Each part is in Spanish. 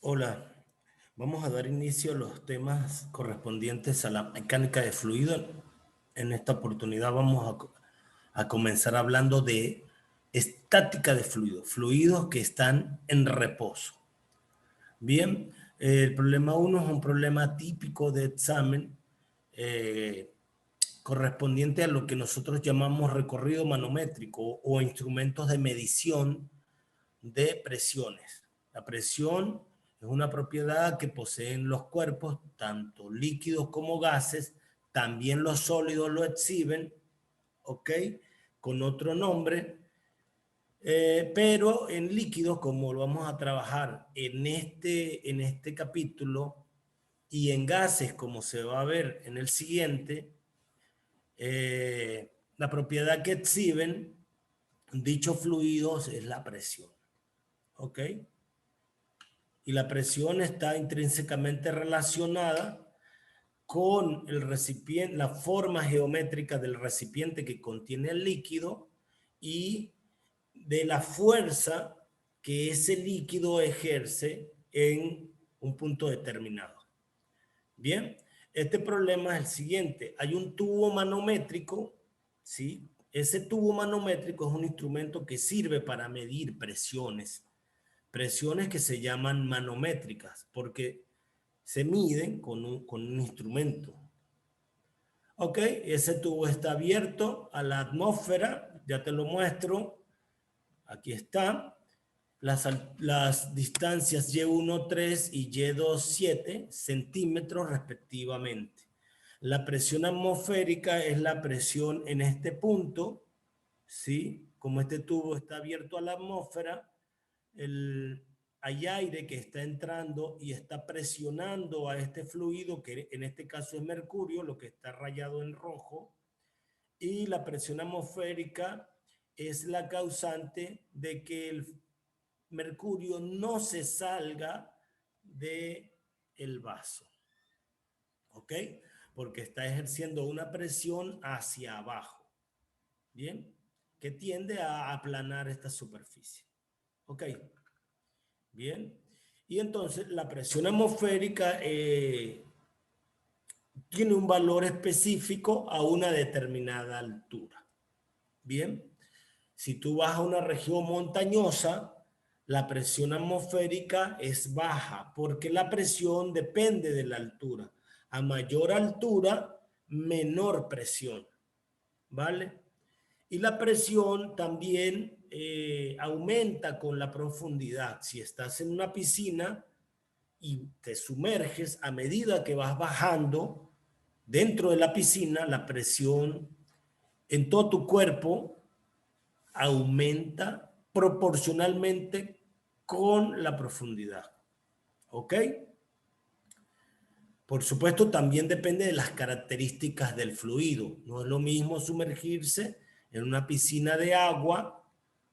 Hola, vamos a dar inicio a los temas correspondientes a la mecánica de fluido. En esta oportunidad vamos a comenzar hablando de estática de fluidos, fluidos que están en reposo. Bien, el problema 1 es un problema típico de examen correspondiente a lo que nosotros llamamos recorrido manométrico o instrumentos de medición de presiones. La presión es una propiedad que poseen los cuerpos, tanto líquidos como gases, también los sólidos lo exhiben, ¿ok? Con otro nombre, pero en líquidos, como lo vamos a trabajar en este capítulo, y en gases, como se va a ver en el siguiente, la propiedad que exhiben dichos fluidos es la presión, ¿ok? Y la presión está intrínsecamente relacionada con el recipiente, la forma geométrica del recipiente que contiene el líquido y de la fuerza que ese líquido ejerce en un punto determinado. Bien, este problema es el siguiente. Hay un tubo manométrico, ¿sí? Ese tubo manométrico es un instrumento que sirve para medir presiones que se llaman manométricas, porque se miden con un instrumento. Ok, ese tubo está abierto a la atmósfera, ya te lo muestro, aquí está. Las distancias Y1,3 y Y2,7 centímetros respectivamente. La presión atmosférica es la presión en este punto, ¿sí? Como este tubo está abierto a la atmósfera, hay aire que está entrando y está presionando a este fluido, que en este caso es mercurio, lo que está rayado en rojo, y la presión atmosférica es la causante de que el mercurio no se salga de el vaso, ¿ok? Porque está ejerciendo una presión hacia abajo, ¿bien? Que tiende a aplanar esta superficie, ¿ok? Bien. Y entonces la presión atmosférica tiene un valor específico a una determinada altura. Bien. Si tú vas a una región montañosa, la presión atmosférica es baja porque la presión depende de la altura. A mayor altura, menor presión. ¿Vale? Y la presión también aumenta con la profundidad. Si estás en una piscina y te sumerges, a medida que vas bajando dentro de la piscina, la presión en todo tu cuerpo aumenta proporcionalmente con la profundidad. ¿Ok? Por supuesto, también depende de las características del fluido. No es lo mismo sumergirse en una piscina de agua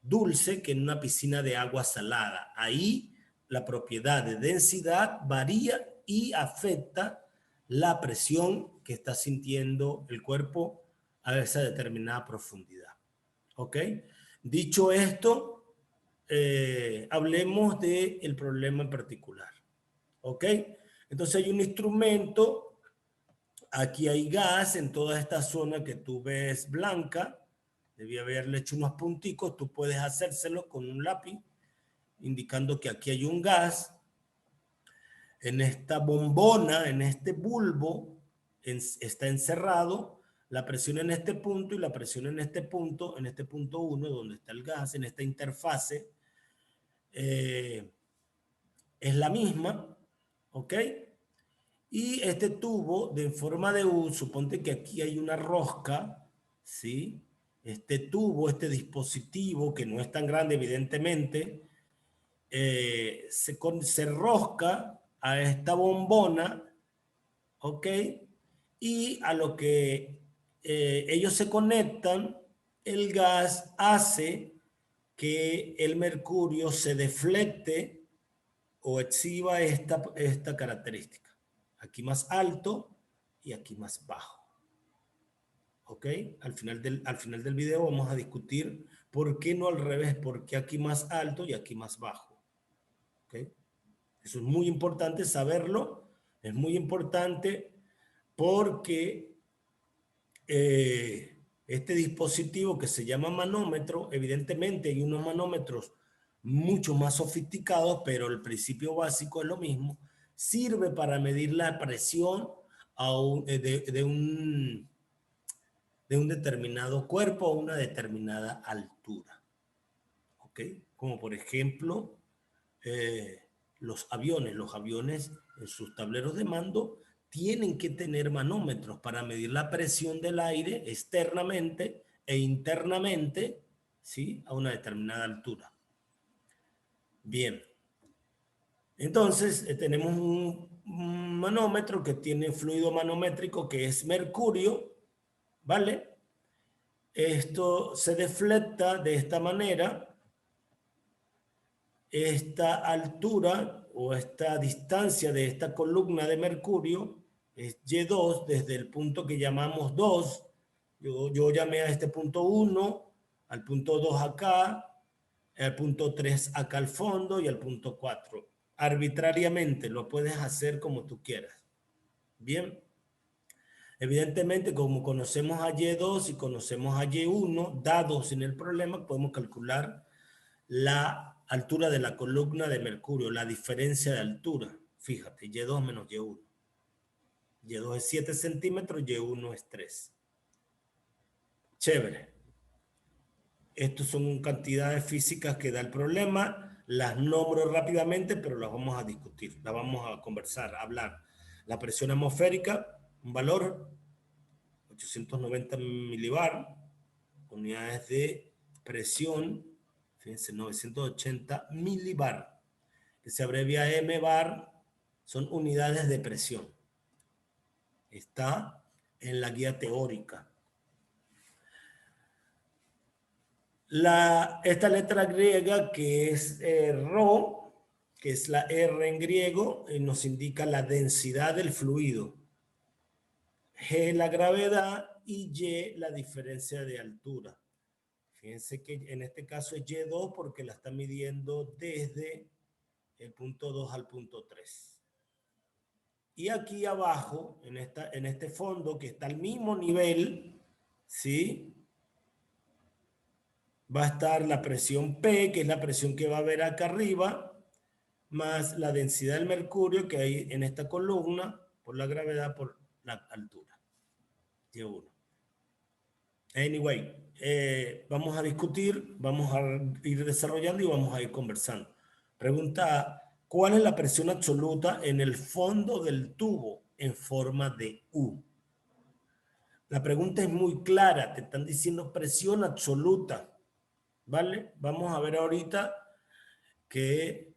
dulce que en una piscina de agua salada. Ahí la propiedad de densidad varía y afecta la presión que está sintiendo el cuerpo a esa determinada profundidad. ¿Ok? Dicho esto, hablemos del problema en particular. ¿Ok? Entonces hay un instrumento, aquí hay gas en toda esta zona que tú ves blanca, debí haberle hecho unos punticos, tú puedes hacérselo con un lápiz, indicando que aquí hay un gas, en esta bombona, en este bulbo, está encerrado la presión en este punto y la presión en este punto 1, donde está el gas, en esta interfase, es la misma, ¿ok? Y este tubo de forma de U, suponte que aquí hay una rosca, ¿sí? Este tubo, este dispositivo, que no es tan grande evidentemente, se rosca a esta bombona, ¿ok? Y a lo que ellos se conectan, el gas hace que el mercurio se deflecte o exhiba esta característica. Aquí más alto y aquí más bajo. ¿Ok? Al final del video vamos a discutir por qué no al revés, por qué aquí más alto y aquí más bajo. ¿Ok? Eso es muy importante saberlo. Es muy importante porque este dispositivo que se llama manómetro, evidentemente hay unos manómetros mucho más sofisticados, pero el principio básico es lo mismo. Sirve para medir la presión de un determinado cuerpo a una determinada altura. ¿Ok? Como por ejemplo, eh, los aviones. Los aviones en sus tableros de mando tienen que tener manómetros para medir la presión del aire externamente e internamente, ¿sí? A una determinada altura. Bien. Entonces, tenemos un manómetro que tiene fluido manométrico que es mercurio, ¿vale? Esto se deflecta de esta manera. Esta altura o esta distancia de esta columna de mercurio es Y2 desde el punto que llamamos 2. Yo llamé a este punto 1, al punto 2 acá, al punto 3 acá al fondo y al punto 4. Arbitrariamente lo puedes hacer como tú quieras. Bien. Evidentemente, como conocemos a Y2 y conocemos a Y1, dados en el problema, podemos calcular la altura de la columna de mercurio, la diferencia de altura. Fíjate, Y2 menos Y1. Y2 es 7 centímetros, Y1 es 3. Chévere. Estas son cantidades físicas que da el problema. Las nombro rápidamente, pero las vamos a discutir, las vamos a conversar, a hablar. La presión atmosférica, un valor 890 milibar, unidades de presión, fíjense, 980 milibar, que se abrevia M-bar, son unidades de presión. Está en la guía teórica. Esta letra griega que es Rho, que es la R en griego, nos indica la densidad del fluido. G la gravedad y Y la diferencia de altura. Fíjense que en este caso es Y2 porque la está midiendo desde el punto 2 al punto 3. Y aquí abajo, en este fondo que está al mismo nivel, ¿sí? Va a estar la presión P, que es la presión que va a haber acá arriba, más la densidad del mercurio que hay en esta columna por la gravedad, por la altura. Y1. Anyway, vamos a discutir, vamos a ir desarrollando y vamos a ir conversando. Pregunta, ¿cuál es la presión absoluta en el fondo del tubo en forma de U? La pregunta es muy clara, te están diciendo presión absoluta, ¿vale? Vamos a ver ahorita que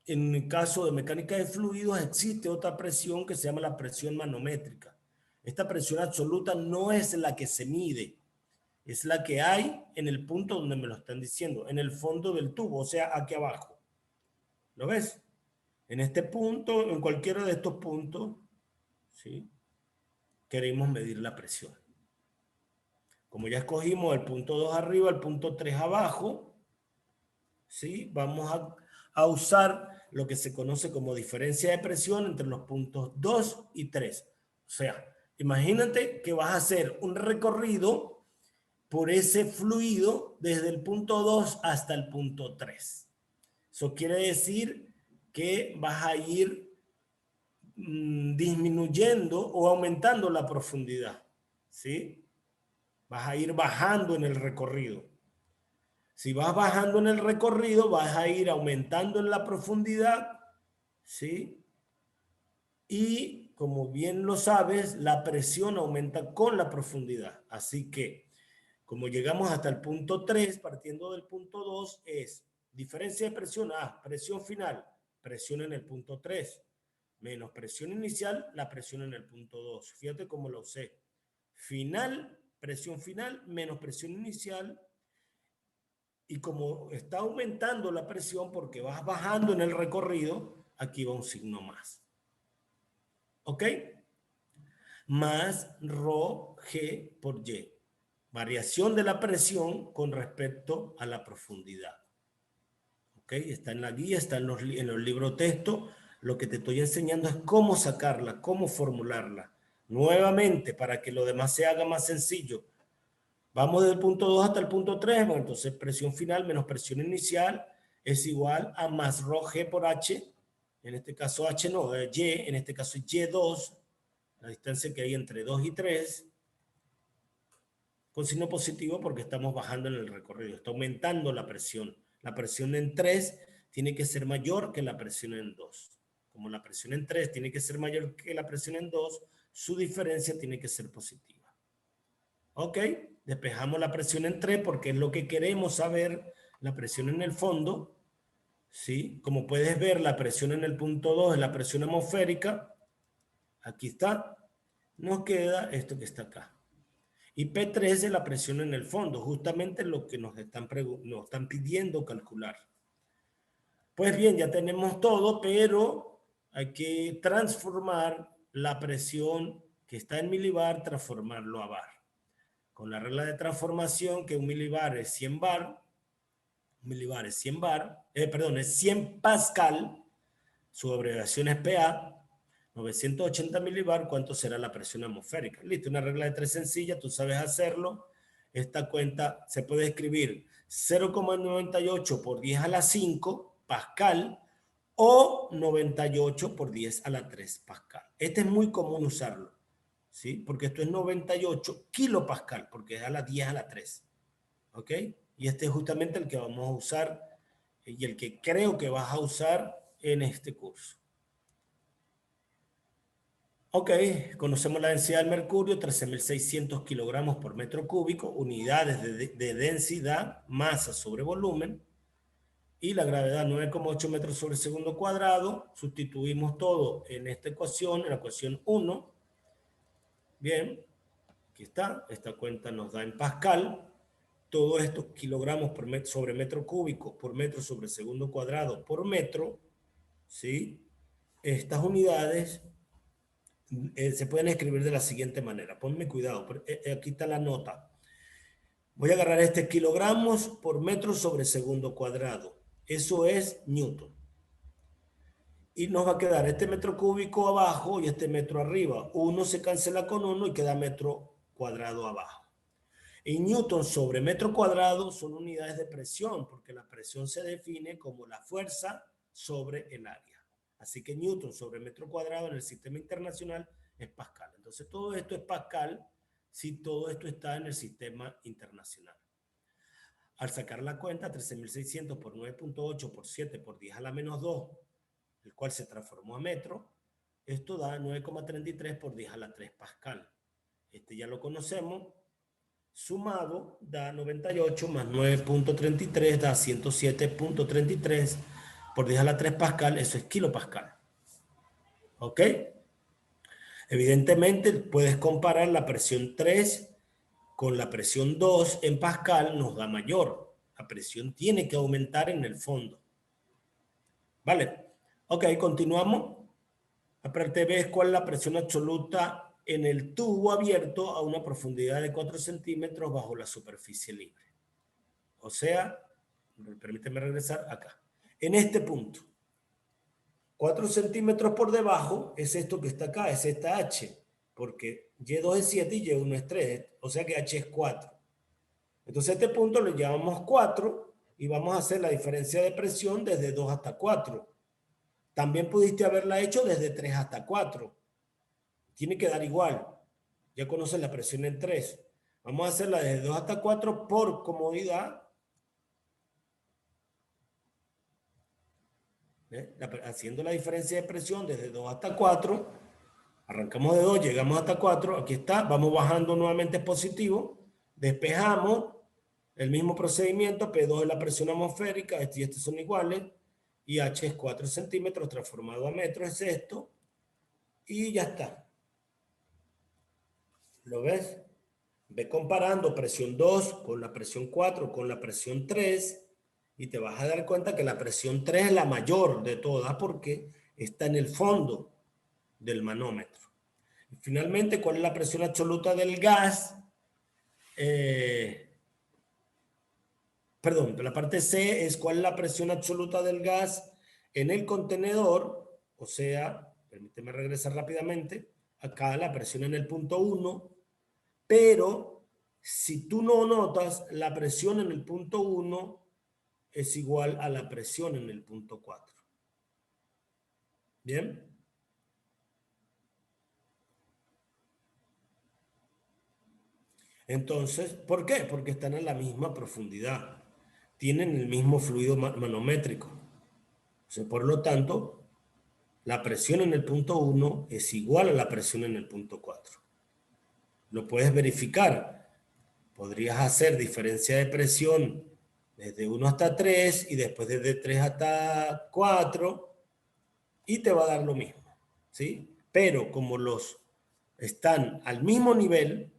en el caso de mecánica de fluidos existe otra presión que se llama la presión manométrica. Esta presión absoluta no es la que se mide, es la que hay en el punto donde me lo están diciendo, en el fondo del tubo, o sea, aquí abajo. ¿Lo ves? En este punto, en cualquiera de estos puntos, ¿sí? Queremos medir la presión. Como ya escogimos el punto 2 arriba, el punto 3 abajo, ¿sí? Vamos a usar lo que se conoce como diferencia de presión entre los puntos 2 y 3. O sea, imagínate que vas a hacer un recorrido por ese fluido desde el punto 2 hasta el punto 3. Eso quiere decir que vas a ir disminuyendo o aumentando la profundidad, ¿sí? Vas a ir bajando en el recorrido. Si vas bajando en el recorrido, vas a ir aumentando en la profundidad, ¿sí? Y como bien lo sabes, la presión aumenta con la profundidad. Así que, como llegamos hasta el punto 3, partiendo del punto 2, es diferencia de presión A, presión final, presión en el punto 3, menos presión inicial, la presión en el punto 2. Fíjate cómo lo usé. Final, presión final, menos presión inicial. Y como está aumentando la presión porque vas bajando en el recorrido, aquí va un signo más. ¿Ok? Más Rho G por Y. Variación de la presión con respecto a la profundidad. ¿Ok? Está en la guía, está en los libros texto. Lo que te estoy enseñando es cómo sacarla, cómo formularla. Nuevamente, para que lo demás se haga más sencillo. Vamos desde el punto 2 hasta el punto 3. Bueno, entonces presión final menos presión inicial es igual a más rho G por H. En este caso H no, Y. En este caso Y2. La distancia que hay entre 2 y 3. Con signo positivo porque estamos bajando en el recorrido. Está aumentando la presión. La presión en 3 tiene que ser mayor que la presión en 2. Como la presión en 3 tiene que ser mayor que la presión en 2, su diferencia tiene que ser positiva. Ok, despejamos la presión en 3 porque es lo que queremos saber, la presión en el fondo. ¿Sí? Como puedes ver, la presión en el punto 2 es la presión atmosférica. Aquí está. Nos queda esto que está acá. Y P3 es la presión en el fondo, justamente lo que nos están pidiendo calcular. Pues bien, ya tenemos todo, pero hay que transformar la presión que está en milibar, transformarlo a bar. Con la regla de transformación, que un milibar es 100 bar, un milibar es 100 bar, es 100 pascal, su abreviación es PA, 980 milibar, ¿cuánto será la presión atmosférica? Listo, una regla de 3 sencilla, tú sabes hacerlo. Esta cuenta se puede escribir 0,98 por 10 a la 5 pascal o 98 por 10 a la 3 pascal. Este es muy común usarlo, ¿sí? Porque esto es 98 kilopascal, porque es a la 10 a la 3, ¿ok? Y este es justamente el que vamos a usar y el que creo que vas a usar en este curso. Ok, conocemos la densidad del mercurio, 13.600 kilogramos por metro cúbico, unidades de densidad, masa sobre volumen, y la gravedad 9,8 metros sobre segundo cuadrado. Sustituimos todo en esta ecuación, en la ecuación 1. Bien, aquí está, esta cuenta nos da en pascal. Todo esto kilogramos por metro sobre metro cúbico, por metro sobre segundo cuadrado, por metro, ¿sí? Estas unidades se pueden escribir de la siguiente manera. Ponme cuidado, aquí está la nota. Voy a agarrar este kilogramos por metro sobre segundo cuadrado. Eso es Newton. Y nos va a quedar este metro cúbico abajo y este metro arriba. Uno se cancela con uno y queda metro cuadrado abajo. Y Newton sobre metro cuadrado son unidades de presión, porque la presión se define como la fuerza sobre el área. Así que Newton sobre metro cuadrado en el sistema internacional es pascal. Entonces todo esto es pascal si todo esto está en el sistema internacional. Al sacar la cuenta, 13.600 por 9,8 por 7 por 10 a la menos 2, el cual se transformó a metro, esto da 9,33 por 10 a la 3 pascal. Este ya lo conocemos. Sumado da 98 más 9,33 da 107,33 por 10 a la 3 pascal, eso es kilopascal. ¿Ok? Evidentemente puedes comparar la presión 3 con la presión 2 en pascal, nos da mayor. La presión tiene que aumentar en el fondo. ¿Vale? Ok, continuamos. Aparte ves cuál es la presión absoluta en el tubo abierto a una profundidad de 4 centímetros bajo la superficie libre. O sea, permíteme regresar acá. En este punto, 4 centímetros por debajo es esto que está acá, es esta H, porque Y2 es 7 y Y1 es 3, o sea que H es 4. Entonces a este punto lo llamamos 4 y vamos a hacer la diferencia de presión desde 2 hasta 4. También pudiste haberla hecho desde 3 hasta 4. Tiene que dar igual. Ya conoces la presión en 3. Vamos a hacerla desde 2 hasta 4 por comodidad. Haciendo la diferencia de presión desde 2 hasta 4, arrancamos de 2, llegamos hasta 4, aquí está, vamos bajando nuevamente positivo, despejamos el mismo procedimiento, P2 es la presión atmosférica, este y este son iguales, y H es 4 centímetros transformado a metros, es esto, y ya está. ¿Lo ves? Ve comparando presión 2 con la presión 4 con la presión 3, y te vas a dar cuenta que la presión 3 es la mayor de todas porque está en el fondo del manómetro. Y finalmente, ¿cuál es la presión absoluta del gas? perdón, la parte C es cuál es la presión absoluta del gas en el contenedor, o sea, permíteme regresar rápidamente, acá la presión en el punto 1, pero si tú no notas, la presión en el punto 1 es igual a la presión en el punto 4. ¿Bien? Entonces, ¿por qué? Porque están a la misma profundidad. Tienen el mismo fluido manométrico. O sea, por lo tanto, la presión en el punto 1 es igual a la presión en el punto 4. Lo puedes verificar. Podrías hacer diferencia de presión desde 1 hasta 3 y después desde 3 hasta 4 y te va a dar lo mismo, ¿sí? Pero como los están al mismo nivel,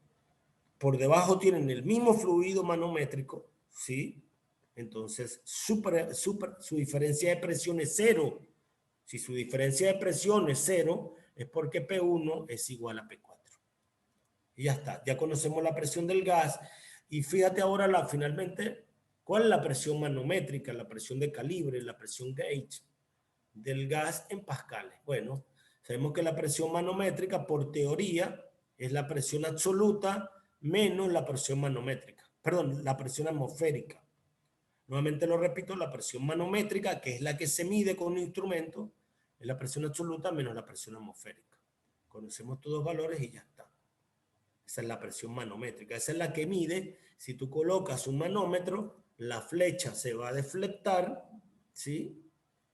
por debajo tienen el mismo fluido manométrico, ¿sí? Entonces, su diferencia de presión es 0. Si su diferencia de presión es 0, es porque P1 es igual a P4. Y ya está, ya conocemos la presión del gas. Y fíjate ahora finalmente, ¿cuál es la presión manométrica, la presión de calibre, la presión gauge del gas en pascales? Bueno, sabemos que la presión manométrica, por teoría, es la presión absoluta menos la presión manométrica. Perdón, la presión atmosférica. Nuevamente lo repito, la presión manométrica, que es la que se mide con un instrumento, es la presión absoluta menos la presión atmosférica. Conocemos todos los valores y ya está. Esa es la presión manométrica. Esa es la que mide, si tú colocas un manómetro, la flecha se va a deflectar, ¿sí?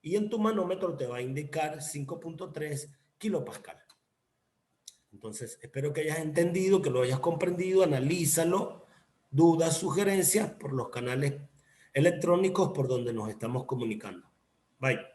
Y en tu manómetro te va a indicar 5.3 kilopascal. Entonces, espero que hayas entendido, que lo hayas comprendido, analízalo, dudas, sugerencias por los canales electrónicos por donde nos estamos comunicando. Bye.